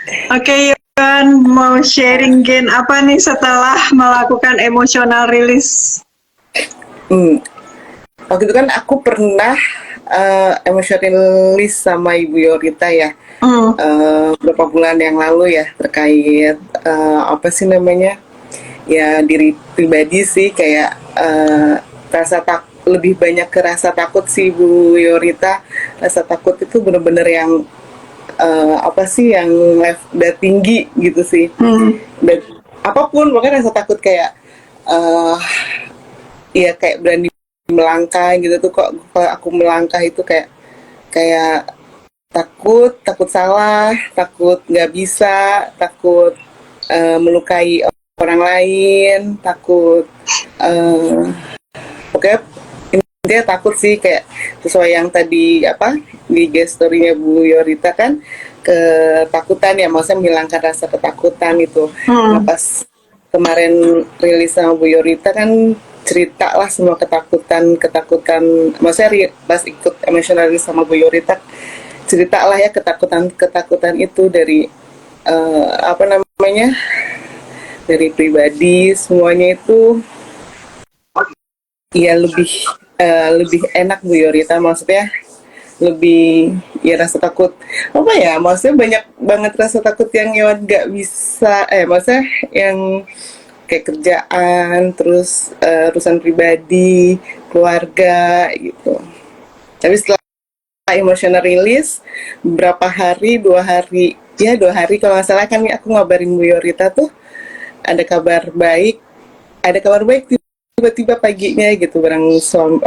Oke, Yohan, mau sharing Gen apa nih setelah melakukan emotional release? Hmm, Waktu itu kan aku pernah emotional release sama Ibu Yorita ya, Hmm. beberapa bulan yang lalu ya, terkait apa sih namanya, ya diri pribadi sih, kayak lebih banyak ke rasa takut sih Bu Yorita. Rasa takut itu bener-bener yang apa sih, yang udah tinggi gitu sih. Hmm. Dan apapun, pokoknya rasa takut kayak eh ya kayak berani melangkah gitu tuh. Kok kalau aku melangkah itu kayak kayak takut, takut salah, takut nggak bisa, takut melukai orang lain, takut eh pokoknya intinya takut sih, kayak sesuai yang tadi apa di gestorinya Bu Yorita kan, ketakutan ya, maksudnya menghilangkan rasa ketakutan itu. Nah Hmm. pas kemarin rilis sama Bu Yorita kan, cerita lah semua ketakutan, maksudnya pas ikut emotional release sama Bu Yorita, cerita lah ya ketakutan itu dari apa namanya, dari pribadi semuanya itu. Iya, lebih enak Bu Yorita, maksudnya lebih, ya rasa takut apa ya, maksudnya banyak banget rasa takut yang Yohan nggak bisa, maksudnya yang kayak kerjaan, terus urusan pribadi, keluarga gitu. Tapi setelah emotional release beberapa hari, 2 hari, ya 2 hari kalau nggak salah kan, aku ngabarin Bu Yorita tuh ada kabar baik, tiba-tiba paginya gitu, bareng suami,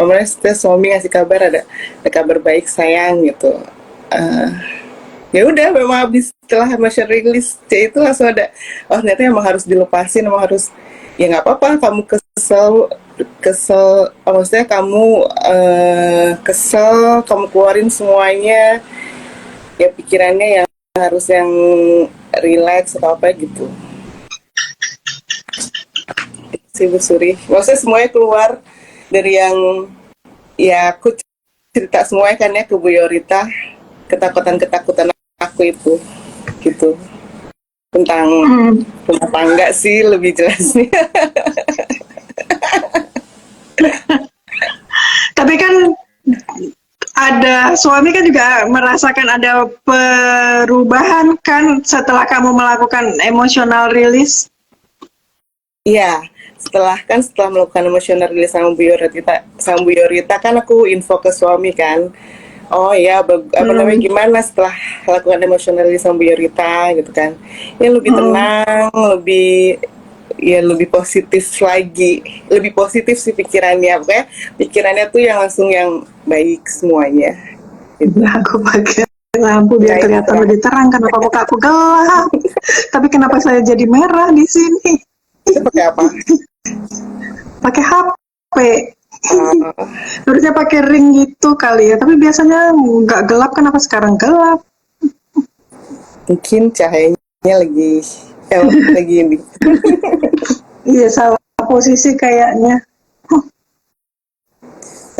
suami ngasih kabar, ada kabar baik sayang gitu. Eh, Ya udah, memang habis setelah emotion release ya itu langsung ada, oh ternyata emang harus dilepasin, emang harus, ya nggak apa-apa kamu kesel, maksudnya kamu kesel, kamu keluarin semuanya, ya pikirannya yang harus yang relax atau apa gitu sih Bu Suri. Maksudnya semuanya keluar dari yang, ya aku cerita semuanya kan ya ke Bu Yorita, ketakutan-ketakutan aku itu gitu, tentang Hmm. rumah tangga sih lebih jelasnya. Tapi kan ada suami kan juga merasakan ada perubahan kan setelah kamu melakukan emotional release. Iya, setelah melakukan emotional release sama Bu Yorita kan aku info ke suami kan. Oh ya, apa namanya, Hmm. gimana setelah lakukan emotional release sama Bu Yorita gitu kan. Ya lebih Hmm. tenang, lebih, ya lebih positif lagi, lebih positif sih pikirannya, pokoknya pikirannya tuh yang langsung yang baik semuanya gitu. Ya, aku pakai lampu biar Nah itu kelihatan Kak. lebih terang. Kenapa muka aku gelap? Tapi kenapa saya jadi merah di sini? Itu pakai apa? Pakai HP. Uh, Harusnya pakai ring gitu kali ya. Tapi biasanya nggak gelap. Kenapa sekarang gelap? Mungkin cahayanya lagi ini. Iya, salah posisi kayaknya.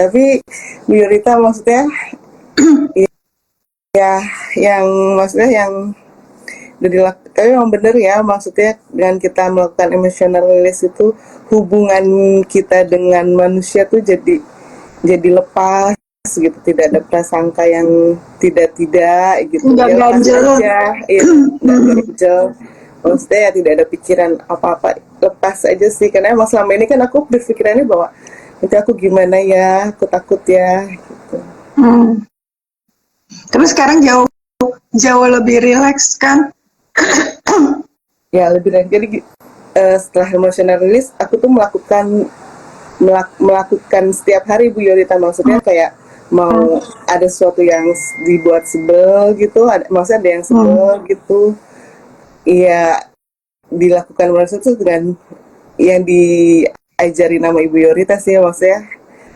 Tapi Bu Yorita maksudnya, ya yang maksudnya yang tapi yang bener ya, maksudnya dengan kita melakukan emotional release itu, hubungan kita dengan manusia tuh jadi lepas gitu, tidak ada prasangka yang tidak gitu, Nggak ya lepas ganjel. aja, ya nggak ganjel, maksudnya ya tidak ada pikiran apa-apa, lepas aja sih. Karena emang selama ini kan aku berpikirannya bahwa nanti aku gimana ya, aku takut ya gitu. Hmm. Tapi sekarang jauh jauh lebih rileks kan? Ya lebih dari, jadi setelah emotional release aku tuh melakukan setiap hari Bu Yorita, maksudnya kayak mau ada sesuatu yang dibuat sebel gitu, maksudnya ada yang Hmm. sebel gitu, iya dilakukan maksudnya tuh dengan yang diajari nama Ibu Yorita sih, maksudnya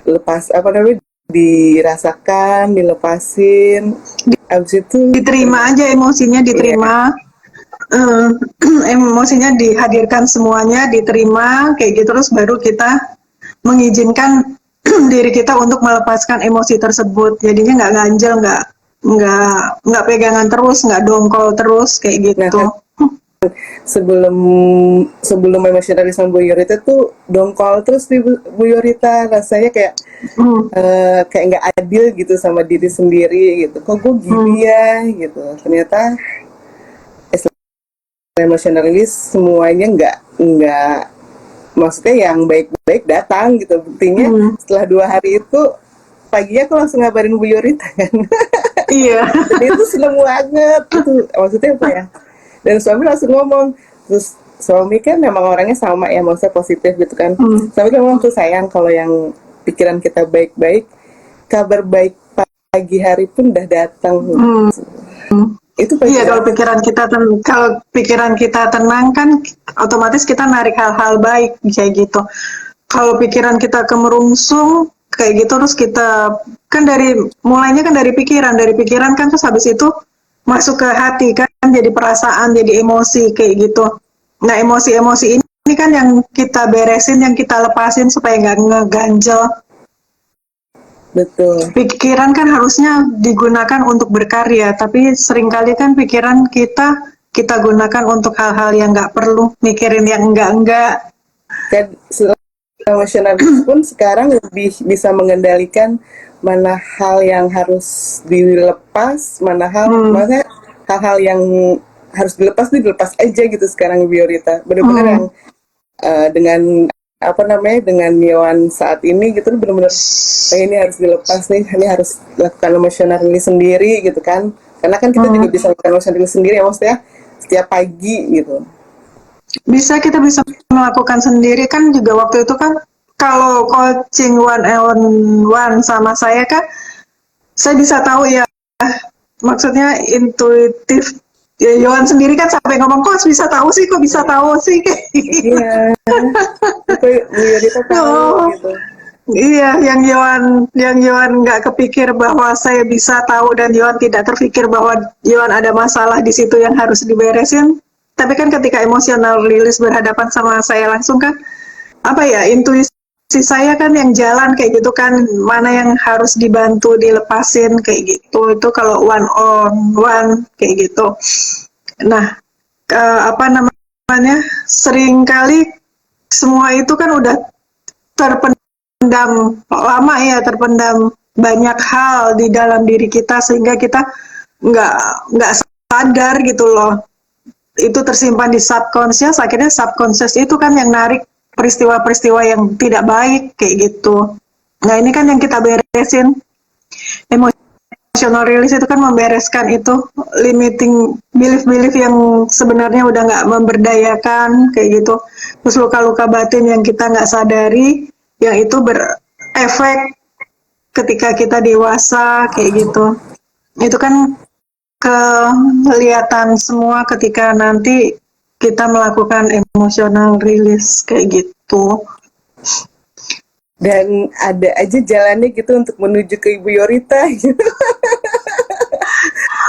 lepas apa namanya, dirasakan, dilepasin, abis itu Diterima aja emosinya, ya, diterima. Eh, emosinya dihadirkan semuanya, diterima kayak gitu, terus baru kita mengizinkan diri kita untuk melepaskan emosi tersebut. Jadinya nggak ganjel, nggak nggak pegangan terus, nggak dongkol terus kayak Nah gitu. kan sebelum sebelum emosionalisme Bu Yorita tuh dongkol terus nih Bu Yorita, rasanya kayak Hmm, kayak nggak adil gitu sama diri sendiri gitu, kok gue hmm, gini ya gitu. Ternyata emosionalis semuanya nggak maksudnya yang baik-baik datang gitu, buktinya hmm. setelah 2 hari itu paginya aku langsung ngabarin Bu Yorita kan. Iya. Dan itu seneng banget itu, maksudnya apa ya, dan suami langsung ngomong, terus suami kan memang orangnya sama ya, maksudnya positif gitu kan. Hmm, Suami kan ngomong tuh, sayang kalau yang pikiran kita baik-baik, kabar baik pagi hari pun udah datang. hmm. Itu Iya, baik kalau banget. pikiran kita tenang kan, otomatis kita narik hal-hal baik kayak gitu. Kalau pikiran kita kemerungsung kayak gitu, terus kita kan mulainya kan dari pikiran kan, terus habis itu masuk ke hati kan, jadi perasaan, jadi emosi kayak gitu. Nah, emosi-emosi ini kan yang kita beresin, yang kita lepasin supaya nggak ngeganjel. Betul. Pikiran kan harusnya digunakan untuk berkarya, tapi seringkali kan pikiran kita gunakan untuk hal-hal yang nggak perlu, mikirin yang enggak-enggak. Kan emosionalis pun sekarang lebih bisa mengendalikan mana hal yang harus dilepas, Hmm, mana hal-hal yang harus dilepas aja gitu sekarang Biorita. Bener-bener yang hmm. dengan apa namanya, dengan Yohan saat ini gitu, bener-bener ini harus dilepas nih, ini harus lakukan emosional ini sendiri gitu kan. Karena kan kita juga Hmm. bisa lakukan emosional ini sendiri ya, maksudnya setiap pagi gitu. Kita bisa melakukan sendiri kan, juga waktu itu kan kalau coaching one on one sama saya kan, saya bisa tahu ya, maksudnya intuitif. Ya, Yohan sendiri kan sampai ngomong, kok bisa tahu sih, kok bisa tahu sih kayak gitu. Iya, itu Bu Yodita tahu Oh, gitu. iya, yang Yohan nggak kepikir bahwa saya bisa tahu, dan Yohan tidak terpikir bahwa Yohan ada masalah di situ yang harus diberesin. Tapi kan ketika emosional rilis berhadapan sama saya langsung kan, apa ya, intuisi saya kan yang jalan kayak gitu kan, mana yang harus dibantu dilepasin kayak gitu. Itu kalau one on one kayak gitu. Nah, apa namanya? Seringkali semua itu kan udah terpendam lama ya, terpendam banyak hal di dalam diri kita, sehingga kita nggak nggak sadar gitu loh, itu tersimpan di subconscious. Akhirnya subconscious itu kan yang narik peristiwa-peristiwa yang tidak baik kayak gitu. Nah, ini kan yang kita beresin. Emotional release itu kan membereskan itu, limiting belief-belief yang sebenarnya udah nggak memberdayakan kayak gitu. Terus luka-luka batin yang kita nggak sadari, yang itu berefek ketika kita dewasa kayak gitu. Itu kan kelihatan semua ketika nanti kita melakukan emotional release kayak gitu. Dan ada aja jalannya gitu untuk menuju ke Ibu Yorita gitu.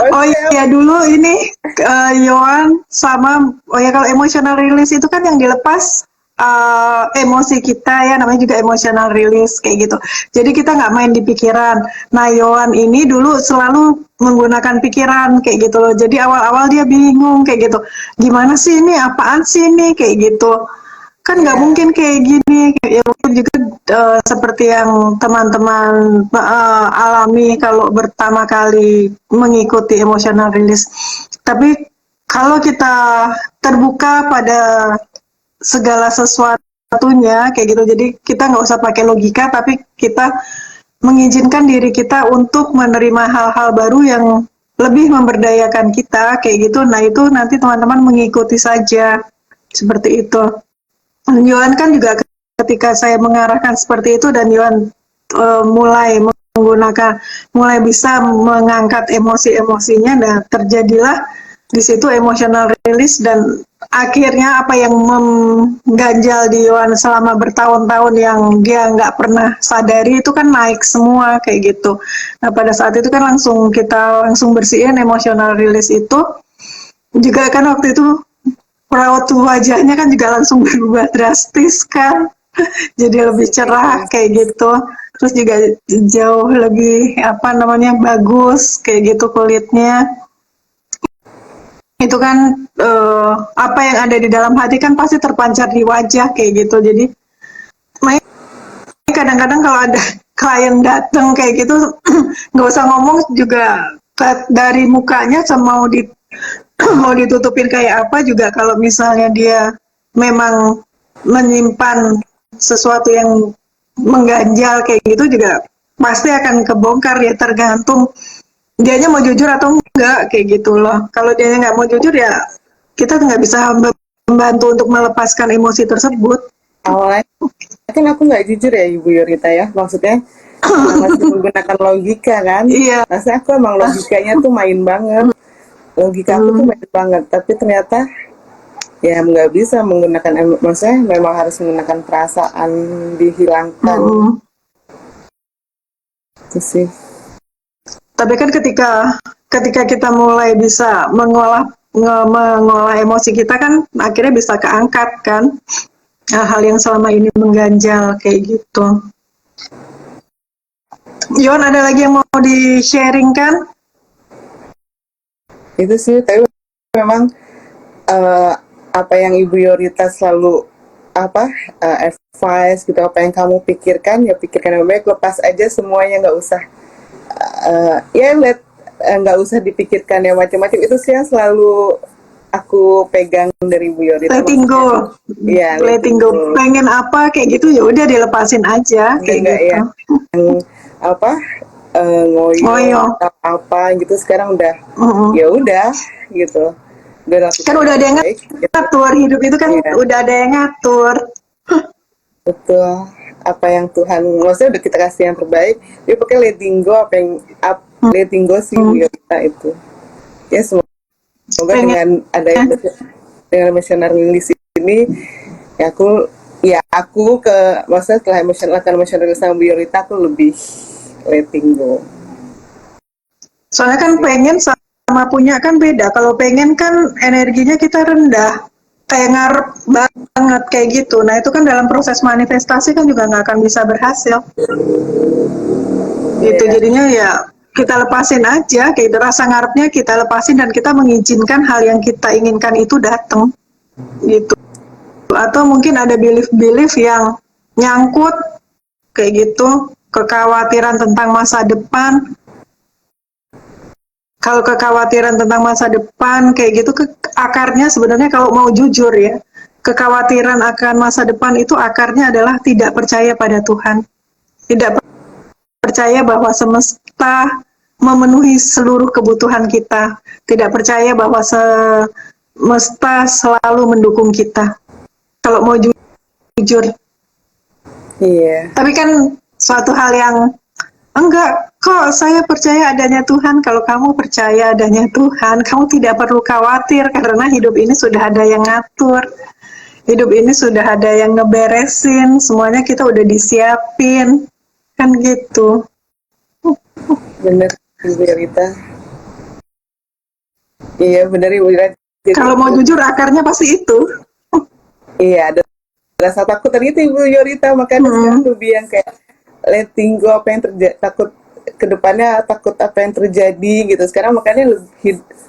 Oh Maksudnya iya, dulu ini Yohan sama, oh ya, kalau emotional release itu kan yang dilepas emosi kita ya, namanya juga emotional release kayak gitu. Jadi kita nggak main di pikiran. Nah, Yohan ini dulu selalu menggunakan pikiran kayak gitu loh. Jadi awal-awal dia bingung kayak gitu. Gimana sih ini? Apaan sih ini? Kayak gitu. Kan nggak ya, mungkin kayak gini. Ya mungkin juga seperti yang teman-teman alami kalau pertama kali mengikuti emotional release. Tapi kalau kita terbuka pada segala sesuatunya kayak gitu, jadi kita nggak usah pakai logika, tapi kita mengizinkan diri kita untuk menerima hal-hal baru yang lebih memberdayakan kita kayak gitu. Nah, itu nanti teman-teman mengikuti saja seperti itu. Yohan kan juga ketika saya mengarahkan seperti itu, dan Yohan mulai menggunakan, mulai bisa mengangkat emosi-emosinya, dan terjadilah di situ emotional release. Dan akhirnya apa yang mengganjal di Yohan selama bertahun-tahun yang dia nggak pernah sadari itu kan naik semua kayak gitu. Nah, pada saat itu kan kita langsung bersihin emotional release itu. Juga kan waktu itu raut wajahnya kan juga langsung berubah drastis kan, jadi lebih cerah kayak gitu. terus juga jauh lebih apa namanya bagus kayak gitu kulitnya. Itu kan apa yang ada di dalam hati kan pasti terpancar di wajah kayak gitu. Jadi kadang-kadang kalau ada klien datang kayak gitu nggak usah ngomong juga dari mukanya sama mau di mau ditutupin kayak apa juga kalau misalnya dia memang menyimpan sesuatu yang mengganjal kayak gitu juga pasti akan kebongkar ya tergantung dianya mau jujur atau enggak kayak gitu loh. Kalau dia nggak mau jujur ya kita nggak bisa membantu untuk melepaskan emosi tersebut. Awalnya kan aku nggak jujur ya Ibu Yorita ya, maksudnya karena masih menggunakan logika kan. Iya. Rasanya aku emang logikanya tuh main banget, logika aku tuh main banget, tapi ternyata ya nggak bisa menggunakan maksudnya memang harus menggunakan perasaan dihilangkan itu sih. Tapi kan ketika kita mulai bisa mengolah emosi kita kan akhirnya bisa keangkat kan hal-hal yang selama ini mengganjal kayak gitu. Yon, ada lagi yang mau di-sharing kan? Itu sih, tapi memang eh, apa yang Ibu Yorita selalu advice gitu, apa yang kamu pikirkan ya pikirkan yang baik, lepas aja semuanya, nggak usah nggak usah dipikirkan yang macam-macam. Itu sih yang selalu aku pegang dari Bu Yorita. Letting go. Iya, letting go. Pengen apa kayak gitu ya udah dilepasin aja kayak enggak gitu. Ya, yang apa ngoyo atau apa gitu sekarang udah ya udah gitu. Kan udah ada yang ngatur hidup itu kan udah ada yang ngatur. Betul, apa yang Tuhan maksudnya udah kita kasih yang terbaik, dia pakai letting go, apa yang letting go sih kita itu ya. Semoga dengan adanya dengan missionaries ini ya aku ke maksudnya setelah missionaries sama Bu Yorita aku lebih letting go. Soalnya kan pengen sama punya kan beda. Kalau pengen kan energinya kita rendah, kayak ngarep banget kayak gitu. Nah itu kan dalam proses manifestasi kan juga nggak akan bisa berhasil. Gitu jadinya ya kita lepasin aja, kayak gitu. Rasa ngarepnya kita lepasin dan kita mengizinkan hal yang kita inginkan itu datang, gitu. Atau mungkin ada belief-belief yang nyangkut kayak gitu, kekhawatiran tentang masa depan. Kalau kekhawatiran tentang masa depan kayak gitu akarnya sebenarnya kalau mau jujur ya, kekhawatiran akan masa depan itu akarnya adalah tidak percaya pada Tuhan. Tidak percaya bahwa semesta memenuhi seluruh kebutuhan kita. Tidak percaya bahwa semesta selalu mendukung kita. Kalau mau jujur. Iya. Tapi kan suatu hal yang enggak, kok saya percaya adanya Tuhan. Kalau kamu percaya adanya Tuhan, kamu tidak perlu khawatir karena hidup ini sudah ada yang ngatur. Hidup ini sudah ada yang ngeberesin, semuanya kita udah disiapin. Kan gitu. Bener Ibu Yorita. Iya bener Ibu Yorita. Kalau mau jujur akarnya pasti itu. Iya, ada rasa takut tadi itu Ibu Yorita, makanya sekarang lebih yang kayak letting go apa yang terjadi, takut kedepannya, takut apa yang terjadi gitu. Sekarang makanya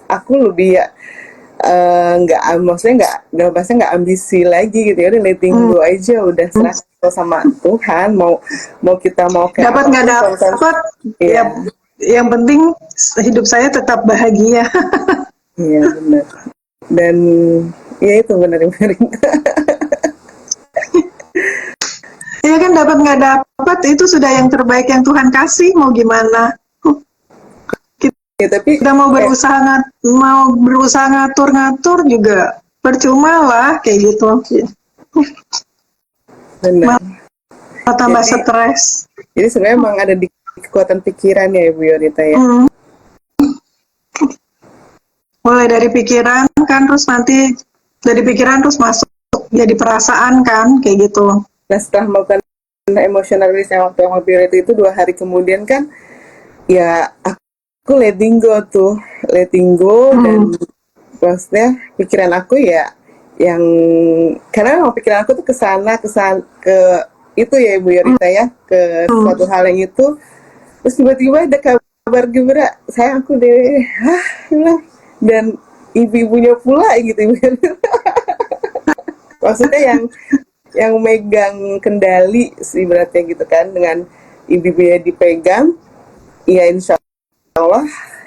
aku lebih ya maksudnya nggak ambisi lagi gitu ya, udah letting go aja, udah serah sama Tuhan, mau kita mau kayak dapat nggak dapat ya, yang penting hidup saya tetap bahagia. Iya benar, dan ya itu benar. Ya kan dapat nggak dapat itu sudah yang terbaik yang Tuhan kasih, mau gimana? Ya, tapi kita mau berusaha ngatur-ngatur juga percuma lah kayak gitu. Benar. Tambah stres. Jadi sebenarnya emang ada di kekuatan pikiran ya Ibu Yorita ya. Mulai dari pikiran kan, terus nanti dari pikiran terus masuk jadi perasaan kan kayak gitu. Nah setelah melakukan emotional release yang waktu yang itu 2 hari kemudian kan ya aku letting go dan maksudnya pikiran aku ya yang karena pikiran aku tuh kesana ke itu ya Ibu Yorita ya, ke suatu Hmm. hal yang itu, terus tiba-tiba ada kabar gembira, sayang aku deh, lah. Dan ibu-ibunya pula gitu Ibu Yorita. Maksudnya yang megang kendali sih beratnya gitu kan, dengan ibu-ibunya dipegang, ya insya Allah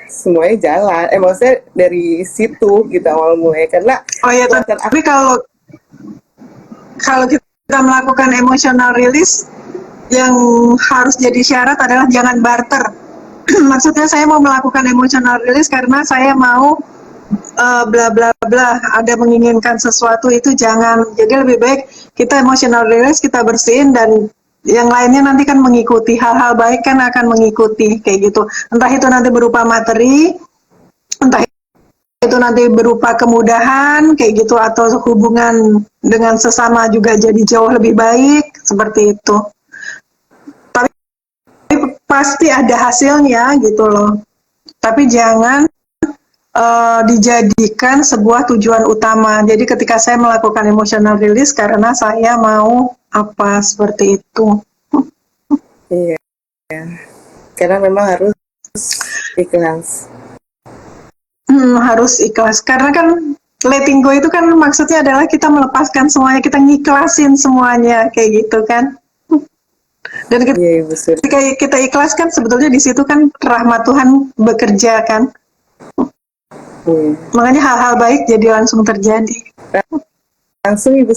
semuanya jalan. Maksudnya dari situ gitu awal mulai, karena Oh ya, kekuatan tapi kalau kalau kita melakukan emotional release, yang harus jadi syarat adalah jangan barter. Maksudnya saya mau melakukan emotional release karena saya mau bla bla bla, ada menginginkan sesuatu, itu jangan. Jadi lebih baik kita emotional release, kita bersihin, dan yang lainnya nanti kan mengikuti, hal-hal baik kan akan mengikuti kayak gitu. Entah itu nanti berupa materi, entah itu nanti berupa kemudahan kayak gitu, atau hubungan dengan sesama juga jadi jauh lebih baik seperti itu. Tapi pasti ada hasilnya gitu loh. Tapi jangan dijadikan sebuah tujuan utama. Jadi ketika saya melakukan emotional release karena saya mau apa, seperti itu. iya, karena memang harus ikhlas. Harus ikhlas. Karena kan letting go itu kan maksudnya adalah kita melepaskan semuanya, kita ngiklasin semuanya kayak gitu kan. Dan Iya Ibu Sur. ketika kita ikhlas kan sebetulnya di situ kan rahmat Tuhan bekerja kan. Iya. Makanya hal-hal baik jadi langsung terjadi. Langsung Ibu